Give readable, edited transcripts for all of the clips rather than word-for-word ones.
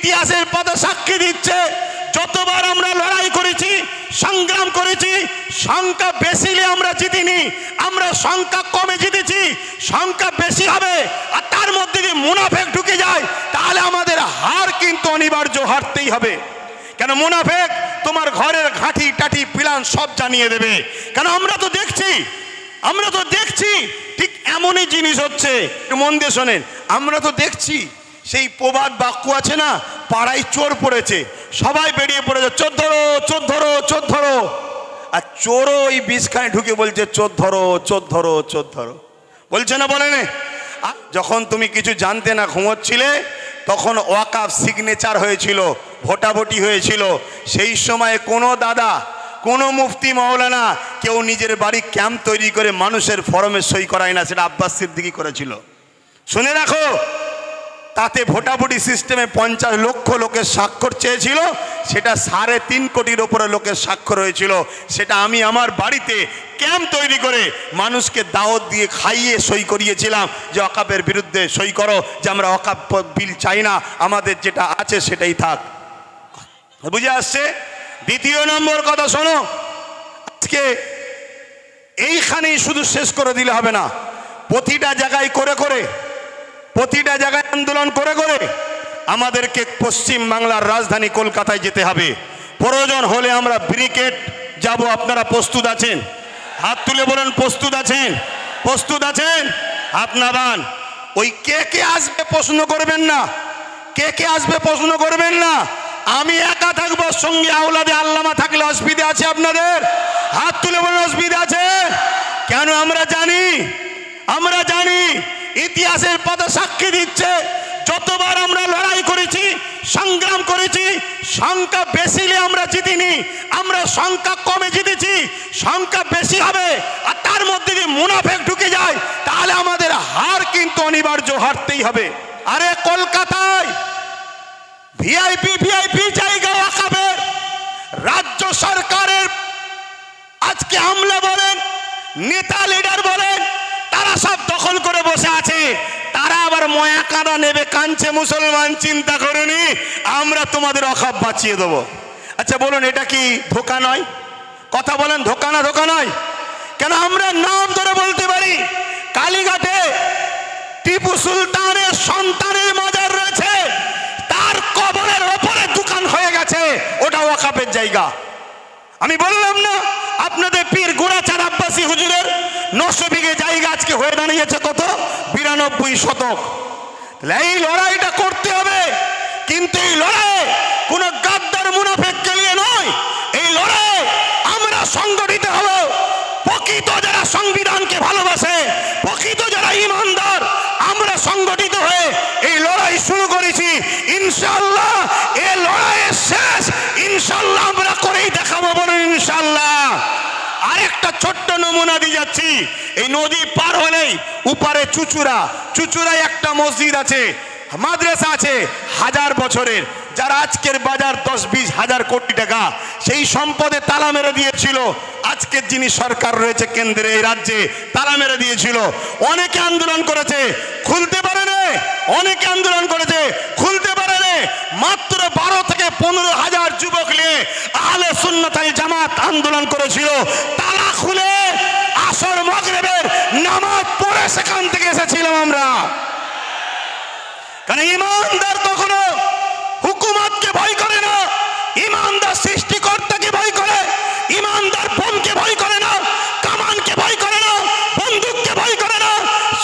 ইতিহাসের পাতা সাক্ষী দিচ্ছে যতবার আমরা লড়াই করেছি, সংগ্রাম করেছি, সংখ্যা বেশি হলে আমরা জিতিনি, আমরা সংখ্যা কমে জিতেছি। সংখ্যা বেশি হবে আর তার মধ্যে যদি মুনাফেক ঢুকে যায় তাহলে আমাদের হার কিন্তু অনিবার্য, হারতেই হবে। কেন মুনাফেক তোমার ঘরের ঘাঁটি টাটি প্ল্যান সব জানিয়ে দেবে। কেন আমরা তো দেখছি ঠিক এমনই জিনিস হচ্ছে। মন দিয়ে শোনেন, আমরা তো দেখছি সেই প্রবাদ বাক্য আছে না, পাড়ায় চোর পড়েছে, সবাই বেরিয়ে পড়েছে, চোর ধরো চোর ধরো চোর ধরো। আর চোরও ওই বিষখানে ঢুকে বলছে চোর ধরো চোর ধরো চোর ধরো, বলছে না বলে না? যখন তুমি কিছু জানতে না ঘুমোচ্ছিলে তখন ওয়াকাফ সিগনেচার হয়েছিল, ভোটাভুটি হয়েছিল। সেই সময় কোনো দাদা, কোনো মুফতি মাওলানা কেউ নিজের বাড়ি ক্যাম্প তৈরি করে মানুষের ফরমে সই করায় না, সেটা আব্বাস সিদ্দিকী করেছিল। শুনে রাখো, তাতে ভোটাভুটি সিস্টেমে 50 লক্ষ লোকের স্বাক্ষর চেয়েছিল, সেটা 3.5 কোটির ওপরে লোকের স্বাক্ষর হয়েছিল। সেটা আমি আমার বাড়িতে ক্যাম্প তৈরি করে মানুষকে দাওয়াত দিয়ে খাইয়ে সই করিয়েছিলাম যে ওয়াকাফের বিরুদ্ধে সই করো, যে আমরা ওয়াকাফ বিল চাই না, আমাদের যেটা আছে সেটাই থাক। বুঝে আসছে? দ্বিতীয় নম্বর কথা শোনো, আজকে এইখানেই শুধু শেষ করে দিলে হবে না, প্রতিটা জায়গায় প্রতিটা জায়গায় আন্দোলন করে আমাদেরকে পশ্চিম বাংলার রাজধানী কলকাতায় যেতে হবে। প্রয়োজন হলে আমরা ব্রিগেড যাব। আপনারা প্রস্তুত আছেন? হাত তুলে বলেন প্রস্তুত আছেন? প্রস্তুত আছেন? হাত নামান। ওই কে আসবে প্রশ্ন করবেন না, কে আসবে প্রশ্ন করবেন না। আমি একা থাকবো, সঙ্গে আওলাদে আল্লামা থাকলে অসুবিধা আছে আপনাদের? হাত তুলে বলেন অসুবিধা আছে? কেন? আমরা জানি ইতিহাসের পাতা সাক্ষী দিচ্ছে যতবার আমরা লড়াই করেছি, সংগ্রাম করেছি, সংখ্যা বেশি হলে আমরা জিতিনি, আমরা সংখ্যা কমে জিতেছি। সংখ্যা বেশি হবে আর তার মধ্যে যদি মুনাফেক ঢুকে যায় তাহলে আমাদের হার কিন্তু অনিবার্য, হারতেই হবে। আরে কলকাতায় ভিআইপি জায়গা ওয়াকাফের, রাজ্য সরকারের আজকে আমলা বলেন, নেতা লিডার বলেন, তারা সব দখল করে বসে আছে। তারা আবার ময়া কাঁদা নেবে, কাঁদছে মুসলমান, চিন্তা করুনি আমরা তোমাদের ওয়াকাফ বাঁচিয়ে দেবো। আচ্ছা বলুন, এটা কি ধোঁকা নয়? কথা বলেন, ধোঁকা না? ধোঁকা নয়। কেন? আমরা নাম ধরে বলতে পারি, কালীঘাটে টিপু সুলতানের সন্তানের মাজার রয়েছে, তার কবরের ওপরে দোকান হয়ে গেছে, ওটা ওয়াকাফের জায়গা। আমি বললাম না আপনাদের পীর গোড়াচাঁদ আব্বাসী হুজুরের 900 বিঘে জায়গা আজকে হয়ে দাঁড়িয়েছে কত? 92 শতক। এই লড়াইটা করতে হবে, কিন্তু এই লড়াই কোন গাদ্দার মুনাফিককে নিয়ে নয়। এই লড়াই আমরা সংগঠিত হব। প্রকৃত যারা সংবিধানকে ভালোবাসে, প্রকৃত যারা ইমানদার, আমরা সংগঠিত হয়ে এই লড়াই শুরু করেছি। ইনশাআল্লাহ এই লড়াইয়ের শেষ ইনশাআল্লাহ আমরা করেই দেখাবো। বলুন ইনশাআল্লাহ। আরেকটা ছোট্ট নমুনা দিয়ে যাচ্ছি। এই নদী পার হলেই উপারে চুচুড়ায় একটা মসজিদ আছে, মাদ্রাসা আছে 1000 বছরের, যারা আজকের বাজার 10-20 হাজার কোটি টাকা, সেই সম্পদে তালা মেরে দিয়েছিল। আজকের যিনি সরকার রয়েছে কেন্দ্রে, এই রাজ্যে তালা মেরে দিয়েছিল। অনেকে আন্দোলন করেছে, খুলতে পারে না। অনেকে আন্দোলন করেছে, খুলতে পারে না। মাত্র 12 থেকে 15 হাজার যুবক নিয়ে আহলে সুন্নাত ওয়াল জামাত আন্দোলন করেছিল। তালা খুলে আসর মাগরিবের নামাজ পড়ে সেখান থেকে এসেছিলাম আমরা। কারণ ইমানদার কখনো হুকুমতকে ভয় করে না, ইমানদার সৃষ্টিকর্তাকে ভয় করে। ইমানদার বোমকে ভয় করে না, কামানকে ভয় করে না, বন্দুককে ভয় করে না,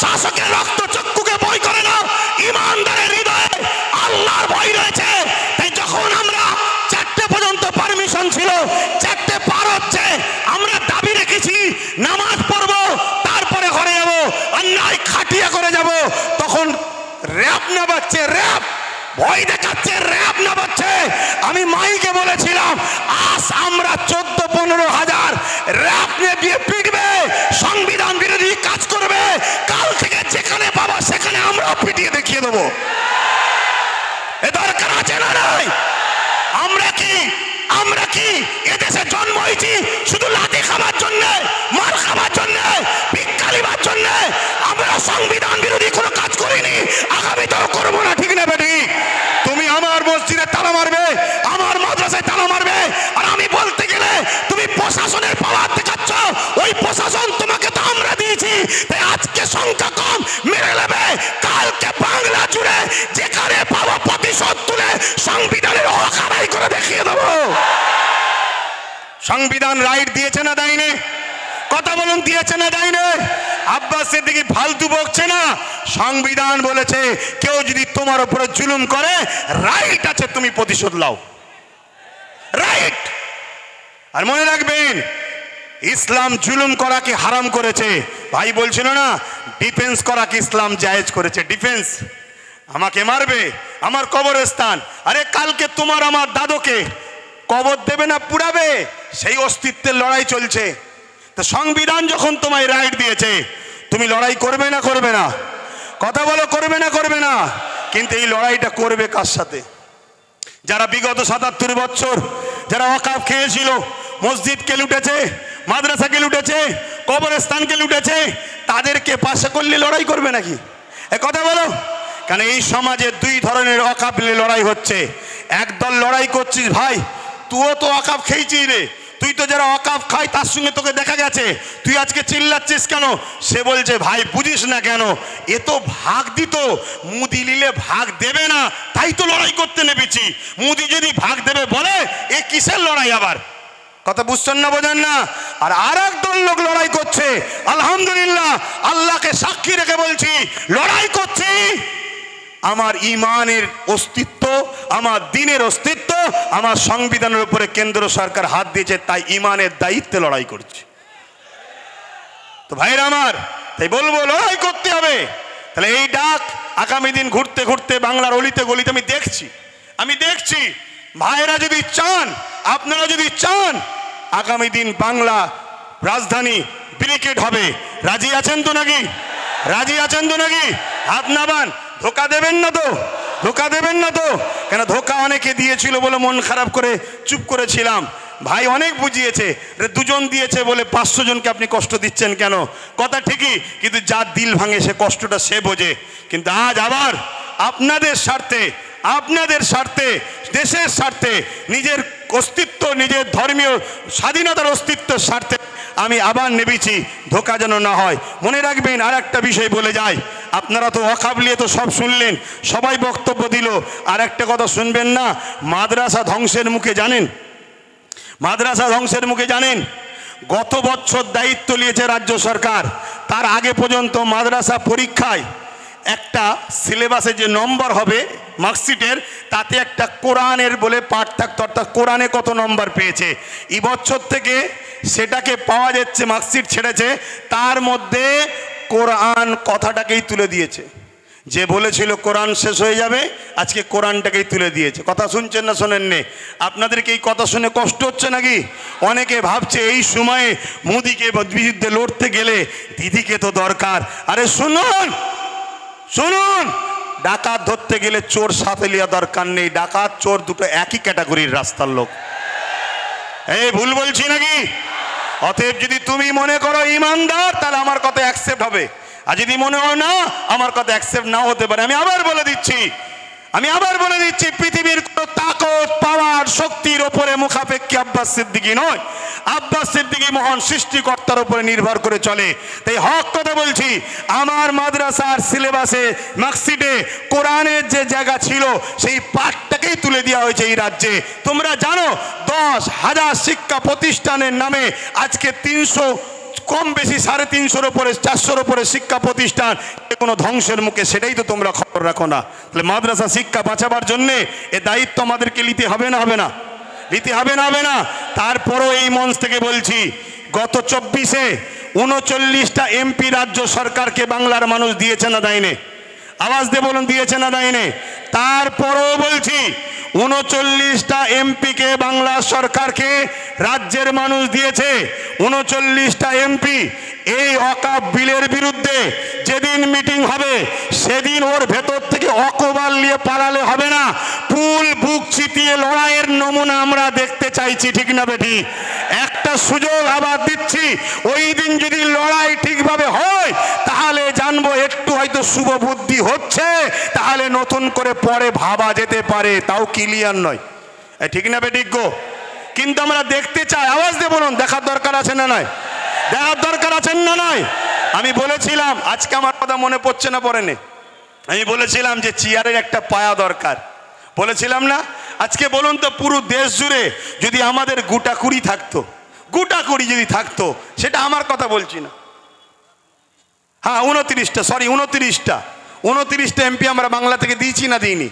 শাসকের রক্তচক্ষুকে ভয় করে না। ইমানদারের হৃদয়ে আল্লাহর ভয় রয়েছে। তাই যখন আমরা 4টে পর্যন্ত পারমিশন ছিল, 4টে পার হচ্ছে, আমরা দাবি রেখেছি নামাজ পড়বো, তারপরে ঘরে যাবো, অন্যায় খাটিয়া করে যাব। তখন র‍্যাব না বাচ্চে, র‍্যাব ভয় দেখাচ্ছে, র‍্যাব না বাচ্চে। আমি মাইকে বলেছিলাম আজ আমরা 14-15 হাজার র‍্যাব নিয়ে দিয়ে পিটবে, সংবিধান বিরোধী কাজ করবে। কাল থেকে যেখানে পাবা সেখানে আমরা পিটিয়ে দেখিয়ে দেবো। এ দরকার আছে না নাই? আমরা কি এদেশে জন্ম হয়েছি শুধু লাঠি খাবার জন্য, মার খাবার জন্য, ভিক্ষা নিবার জন্য? আমরা সংবিধান বিরোধী কোনো কাজ করিনি, আগামীতেও করবো না। ঠিক না বেটি? তুমি আমার মসজিদ মেরে নেবে। কালকে বাংলা জুড়ে যেখানে পাবো প্রতিশোধ তুলে সংবিধানের হক আদায় করে দেখিয়ে দেবো। সংবিধান রাইট দিয়েছে না দেয়নি? কথা বলুন, দিয়েছে না দেয়নি? আব্বাস সিদ্দিকী ফালতু বকছে না। সংবিধান বলেছে কেউ যদি তোমার উপরে জুলুম করে রাইট আছে তুমি প্রতিশোধ নাও, রাইট। আর মনে রাখবেন, ইসলাম জুলুম করাকে হারাম করেছে। ভাই বলছিল না ডিফেন্স করাকে ইসলাম জায়েজ করেছে। ডিফেন্স, আমাকে মারবে, আমার কবরস্থান, আরে কালকে তোমার আমার দাদুকে কবর দেবে না পুড়াবে, সেই অস্তিত্বের লড়াই চলছে। তো সংবিধান যখন তোমায় রাইট দিয়েছে, তুমি লড়াই করবে না করবে না? কথা বলো, করবে না করবে না? কিন্তু এই লড়াইটা করবে কার সাথে? যারা বিগত ৭৭ বছর যারা ওয়াকাফ খেয়েছিল, মসজিদকে লুটেছে, মাদ্রাসাকে লুটেছে, কবরস্থানকে লুটেছে, তাদেরকে পাশে করলে লড়াই করবে নাকি? এ কথা বলো। কারণ এই সমাজে দুই ধরনের ওয়াকাফ নিয়ে লড়াই হচ্ছে। একদল লড়াই করছিস, ভাই তুইও তো ওয়াকাফ খেয়েছিস রে, তুই তো যারা ওয়াকাফ খায় তার সঙ্গে তোকে দেখা গেছে, তুই আজকে চিল্লাচ্ছিস কেন? সে বলছে ভাই বুঝিস না কেন, এ তো ভাগ দিত, মুদি নিলে ভাগ দেবে না, তাই তো লড়াই করতে নেমেছি। মুদি যদি ভাগ দেবে বলে, এ কিসের লড়াই আবার? কথা বুঝছেন না, বোঝেন না? আর এক দল লোক লড়াই করছে, আলহামদুলিল্লাহ আল্লাহকে সাক্ষী রেখে বলছি, লড়াই করছি আমার ইমানের অস্তিত্ব, আমার দিনের অস্তিত্ব, আমার সংবিধানের উপরে কেন্দ্র সরকার হাত দিয়েছে, তাই ইমানের দায়িত্বে লড়াই করছে। তো ভাইরা আমার, তাই বলবো লড়াই করতে হবে। তাহলে এই ডাক আগামী দিন ঘুরতে ঘুরতে বাংলার অলিতে গলিতে আমি দেখছি ভাইরা যদি চান, আপনারা যদি চান আগামী দিন বাংলা রাজধানী ব্রিগেড হবে, রাজি আছেন তো নাকি? রাজি আছেন তো নাকি? হাত নামান। ধোকা দেবেন না তো? ধোকা দেবেন না তো? কেন ধোকা অনেকে দিয়েছিল বলে মন খারাপ করে চুপ করেছিলাম। ভাই অনেক বুঝিয়েছে, দুজন দিয়েছে বলে 500 জনকে আপনি কষ্ট দিচ্ছেন কেন? কথা ঠিকই, কিন্তু যার দিল ভাঙে সে কষ্টটা সে বোঝে। কিন্তু আজ আবার আপনাদের স্বার্থে, আপনাদের স্বার্থে, দেশের স্বার্থে, নিজের অস্তিত্ব, নিজের ধর্মীয় স্বাধীনতার অস্তিত্বের স্বার্থে আমি আবার নেমেছি, ধোকা যেন না হয়। মনে রাখবেন, আর একটা বিষয় বলে যায়, আপনারা তো ওয়াকাফ নিয়ে তো সব শুনলেন, সবাই বক্তব্য দিল, আর একটা কথা শুনবেন না? মাদ্রাসা ধ্বংসের মুখে, জানেন? মাদ্রাসা ধ্বংসের মুখে জানেন? গত বছর দায়িত্ব নিয়েছে রাজ্য সরকার, তার আগে পর্যন্ত মাদ্রাসা পরীক্ষায় একটা সিলেবাসে যে নম্বর হবে মার্কশিটের, তাতে একটা কোরআনের বলে পাঠ থাকতো, অর্থাৎ কোরআনে কত নম্বর পেয়েছে। এই বছর থেকে সেটাকে পাওয়া যাচ্ছে, মার্কশিট ছেড়েছে, তার মধ্যে কোরআন কথাটাকেই তুলে দিয়েছে। যে বলেছিল কোরআন শেষ হয়ে যাবে, আজকে কোরআনটাকেই তুলে দিয়েছে। কথা শুনছেন না শোনেননি? আপনাদেরকে এই কথা শুনে কষ্ট হচ্ছে নাকি? অনেকে ভাবছে এই সময়ে মোদিকে বিরুদ্ধে লড়তে গেলে দিদিকে তো দরকার। আরে শুনুন শুনুন, ডাকাত ধরতে গেলে চোর সাথে লিয়া দরকার নেই, ডাকাত চোর দুটো একই ক্যাটাগরির রাস্তার লোক। এই ভুল বলছি নাকি? অতএব যদি তুমি মনে করো ইমানদার, তাহলে আমার কথা অ্যাকসেপ্ট হবে, আর যদি মনে হয় না, আমার কথা অ্যাকসেপ্ট নাও হতে পারে। আমি আবার বলে দিচ্ছি, পৃথিবীর কোনো তাকত, পাওয়ার, শক্তির ওপরে মুখাপেক্ষী আব্বাস সিদ্দিকী নয়। আব্বাস সিদ্দিকী মহান সৃষ্টিকর্তার উপরে নির্ভর করে চলে। তাই হক কথা বলছি, আমার মাদ্রাসার সিলেবাসে মার্কশিটে কোরআনের যে জায়গা ছিল সেই পাঠটাকেই তুলে দেওয়া হয়েছে এই রাজ্যে। তোমরা জানো 10,000 শিক্ষা প্রতিষ্ঠানের নামে আজকে 300 কম বেশি 350-এর উপরে 400-এর উপরে শিক্ষা প্রতিষ্ঠান কোনো ধ্বংসের মুখে, সেটাই তো তোমরা খবর রাখো না। তাহলে মাদ্রাসা শিক্ষা বাঁচাবার জন্যে এ দায়িত্ব আমাদেরকে নিতে হবে না? হবে না? নিতে হবে না? হবে না? তারপরও এই মঞ্চ থেকে বলছি, গত 24-এ 39টা এমপি রাজ্য সরকারকে বাংলার মানুষ দিয়েছে না দেয়নি? আওয়াজ দিয়ে বলুন, দিয়েছে না দেয়নি? তারপরও বলছি, 39টা এমপিকে বাংলা সরকারকে রাজ্যের মানুষ দিয়েছে। 39টা এমপি এই ওয়াকাফ বিলের বিরুদ্ধে যেদিন মিটিং হবে, সেদিন ওর ভেতর থেকে অকবাল নিয়ে পালালে হবে না, ফুল বুক চিতিয়ে লড়াইয়ের নমুনা আমরা দেখতে চাইছি। ঠিক না বেটি? একটা সুযোগ আবার দিচ্ছি, ওই দিন যদি লড়াই ঠিকভাবে হয় তাহলে জানবো একটু হয়তো শুভ বুদ্ধি হচ্ছে, তাহলে নতুন করে পরে ভাবা যেতে পারে, তাও ক্লিয়ার নয়। ঠিক না বেটি গো? কিন্তু আমরা দেখতে চাই। আওয়াজ দিয়ে বলুন, দেখার দরকার আছে না নয়? দেখার দরকার আছে না নয়? আমি বলেছিলাম, আজকে আমার কথা মনে পড়ছে না, পড়েনি, আমি বলেছিলাম যে চেয়ারের একটা পায়া দরকার, বলেছিলাম না? আজকে বলুন তো, পুরো দেশ জুড়ে যদি আমাদের গোটা কুড়ি থাকতো, গোটা কুড়ি যদি থাকতো, সেটা আমার কথা বলছি না, হ্যাঁ 29টা এমপি আমরা বাংলা থেকে দিয়েছি না দিইনি?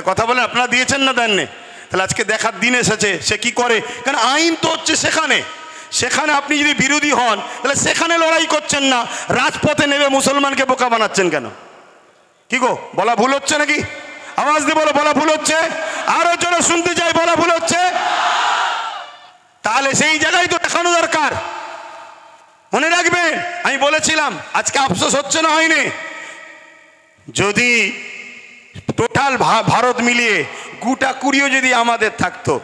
কথা বলেন, আপনারা দিয়েছেন না দেননি? তাহলে আজকে দেখার দিন এসেছে সে কি করে, কারণ আইন তো হচ্ছে সেখানে আপনি যদি বিরোধী হন তাহলে সেখানে লড়াই করছেন না, রাজপথে নেমে মুসলমানকে বোকা বানাচ্ছেন কেন? কি গো, বলা ভুল হচ্ছে নাকি? আওয়াজ দিয়ে বলো, বলা ভুল হচ্ছে? আরো জোরে শুনতে চাই, বলা ভুল হচ্ছে? তাহলে সেই জায়গায় তো দেখানো দরকার। মনে রাখবেন, আমি বলেছিলাম, আজকে আফসোস হচ্ছে না হয়নি, যদি টোটাল ভারত মিলিয়ে গোটা কুড়িও যদি আমাদের থাকতো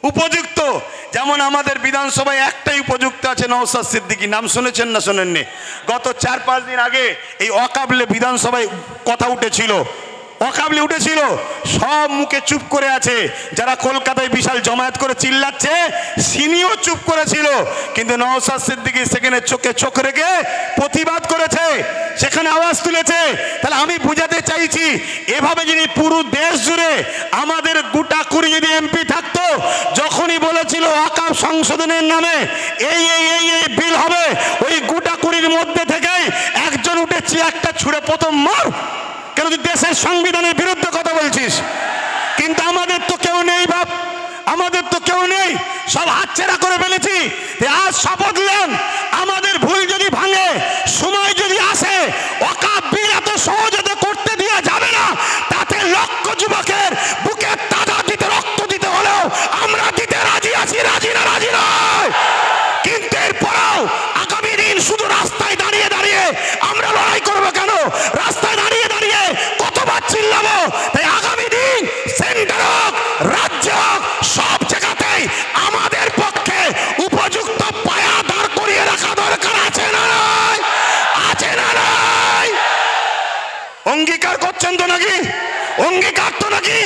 উপযুক্ত, যেমন আমাদের বিধানসভায় একটাই উপযুক্ত আছে, নওশাদ সিদ্দিকী, নাম শুনেছেন না শোনেননি? গত 4-5 দিন আগে এই অকাবলে বিধানসভায় কথা উঠেছিল, সব মুখে চুপ করে আছে। যারা কলকাতায় বিশাল জমায়েত করে চিল্লাচ্ছে, সিনিও চুপ করেছিল, কিন্তু নওশাদ সিদ্দিকী সেখানে চোখে চোখ রেখে প্রতিবাদ করেছে, সেখানে আওয়াজ তুলেছে। তাহলে আমি বুঝাতে চাইছি, এভাবে যদি পুরো দেশ জুড়ে আমাদের গোটা কুড়ি যদি এমপি থাকতো, যখনই বলেছিল ওয়াকফ সংশোধনের নামে এই বিল হবে, ওই গোটা কুড়ির মধ্যে থেকে একজন উঠে চেয়ারটা ছুঁড়ে প্রথম মার, কেন তুই দেশের সংবিধানের বিরুদ্ধে কথা বলছিস? কিন্তু আমাদের তো কেউ নেই বাপ, আমাদের তো কেউ নেই, সব হাতছাড়া করে ফেলেছি। আজ শপথ নেন, আমাদের ভুল যদি ভাঙে, সময় যদি আসে, ওয়াকফ বিল এত সহজে করতে দেওয়া যাবে না। তাতে লক্ষ যুবকের বুকে তাজা দিতে, রক্ত দিতে হলেও আমরা দিতে রাজি আছি, রাজি নয়। কিন্তু এরপরেও আগামী দিন শুধু রাস্তায় দাঁড়িয়ে আমরা লড়াই করবো কেন? রাস্তায় দাঁড়িয়ে কতবার চিল্লাবো? তাই আগামী দিন সেন্টার হোক, রাজ্য হোক, সব জায়গাতেই আমাদের পক্ষে উপযুক্ত পায়া দাঁড় করিয়ে রাখা দরকার, আছে না নাই? অঙ্গীকার করছেন তো নাকি?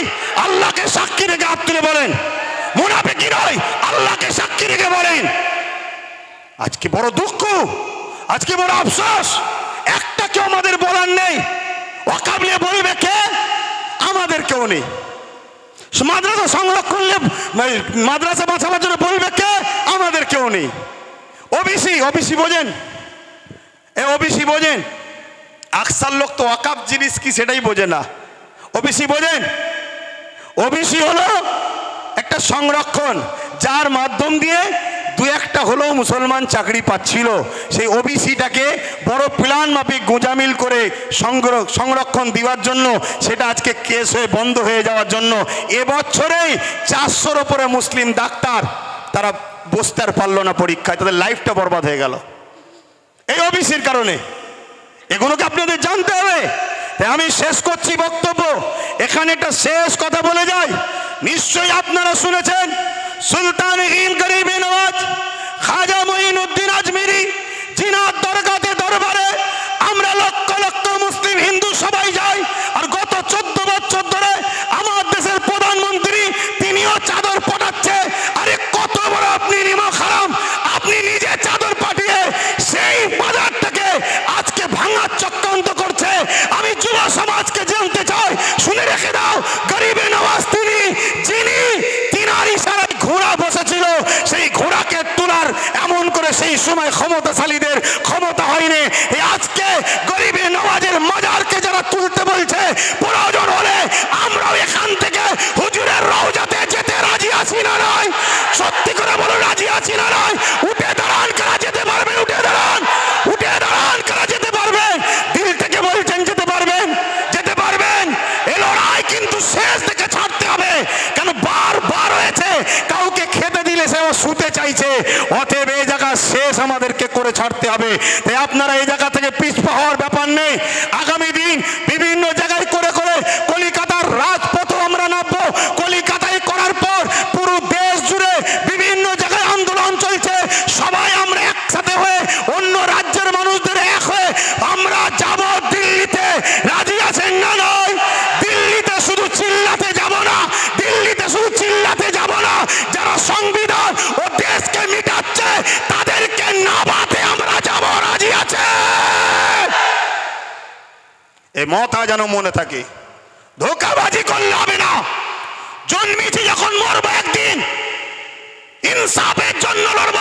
আল্লাহকে সাক্ষী রেখে হাত তুলে বলেন, মুনাফিকি নয়, আল্লাহকে সাক্ষী রেখে বলেন। আজকে বড় দুঃখ, আজকে বড় আফসোস, একটা কেউ আমাদের বলার নেই। ওয়াকফ নিয়ে বলবে কে? আমাদের কেউ নেই। মাদ্রাসা সংরক্ষণ, মাদ্রাসা বাঁচাবার জন্য বলবে কে? আমাদের কেউ নেই। ওবিসি বোঝেন? ওবিসি বোঝেন? আকসার লোক তো ওয়াকফ জিনিস কি সেটাই বোঝে না। ওবিসি বোঝেন? ওবিসি হলো একটা সংরক্ষণ, যার মাধ্যম দিয়ে দু একটা হলেও মুসলমান চাকরি পাচ্ছিল। সেই ওবিসিটাকে বড় প্ল্যান মাফিক গোঁজামিল করে সংরক্ষণ দেওয়ার জন্য, সেটা আজকে কেস হয়ে বন্ধ হয়ে যাওয়ার জন্য এবছরেই 400-র উপরে মুসলিম ডাক্তার তারা বসতে আর পারলো না পরীক্ষায়, তাদের লাইফটা বরবাদ হয়ে গেল এই ওবিসির কারণে। এগুলোকে আপনাদের জানতে হবে। তাই আমি শেষ করছি বক্তব্য, এখানে একটা শেষ কথা বলে যাই। নিশ্চয়ই আপনারা শুনেছেন সুলতান গরিব নওয়াজ খাজা মঈনুদ্দিন আজমিরি, জিনার দরবারে আমরা লক্ষ লক্ষ মুসলিম হিন্দু সবাই যাই। আর গত 14 বছর ধরে আমার দেশের প্রধানমন্ত্রী তিনিও চাদর পাঠাচ্ছে। আরে কত বড় আপনি নিমক হারাম, আপনি নিজে চাদর পাঠিয়ে সেই বাজারটাকে আজকে ভাঙার চক্রান্ত করছে। আমি যুব সমাজকে জানতে চাই, শুনে রেখে দাও, গরিবে নওয়াজ তিনি, যিনি তিনার ইশারায় ঘোড়া বসেছিল, সেই ঘোড়াকে তোলার এমন করে সেই সময় ক্ষমতাশালীদের ক্ষমতা হয়নি। আজকে গরিবে নওয়াজের মাজারকে যারা তুলতে বলছে, প্রয়োজন হলে আমরাও এখান থেকে হুজুরের রওজাতে যেতে রাজি আছি না নয়? সত্যি করে বলো, রাজি আছি না নয়? উঠে দাঁড়ান, কারা যেতে পারবে? উঠে দাঁড়ান কারা যেতে পারবে? দিল থেকে বলছেন যেতে পারবেন? এ লড়াই কিন্তু শেষ থেকে ছাড়তে হবে, কেন বারবার হয়েছে কাউকে খেতে দিলে সে শুতে চাইছে। অতএব এই জায়গা শেষ আমাদেরকে করে ছাড়তে হবে। তাই আপনারা এই জায়গা থেকে পিছপা হওয়ার ব্যাপার নেই। আগামী দিন বিভিন্ন জায়গায় করে কলিকাতার রাজপথও আমরা নামবো। কলিকাতায় করার পর পুরো দেশ জুড়ে বিভিন্ন জায়গায় আন্দোলন চলছে। সবাই আমরা একসাথে হয়ে, অন্য রাজ্যের মানুষদের এক হয়ে আমরা যাব দিল্লিতে। রাজি আছেন না নয়? দিল্লিতে শুধু চিল্লাতে যাব না, যারা সংবিধান ও দেশকে মিটাচ্ছে তাদেরকে নামাতে আমরা যাব না। এই মতা যেন মনে থাকে। ধোকাবাজি করলে হবে না। জন্মেছি যখন মরবো একদিন, ইনসাফের জন্য লড়বো।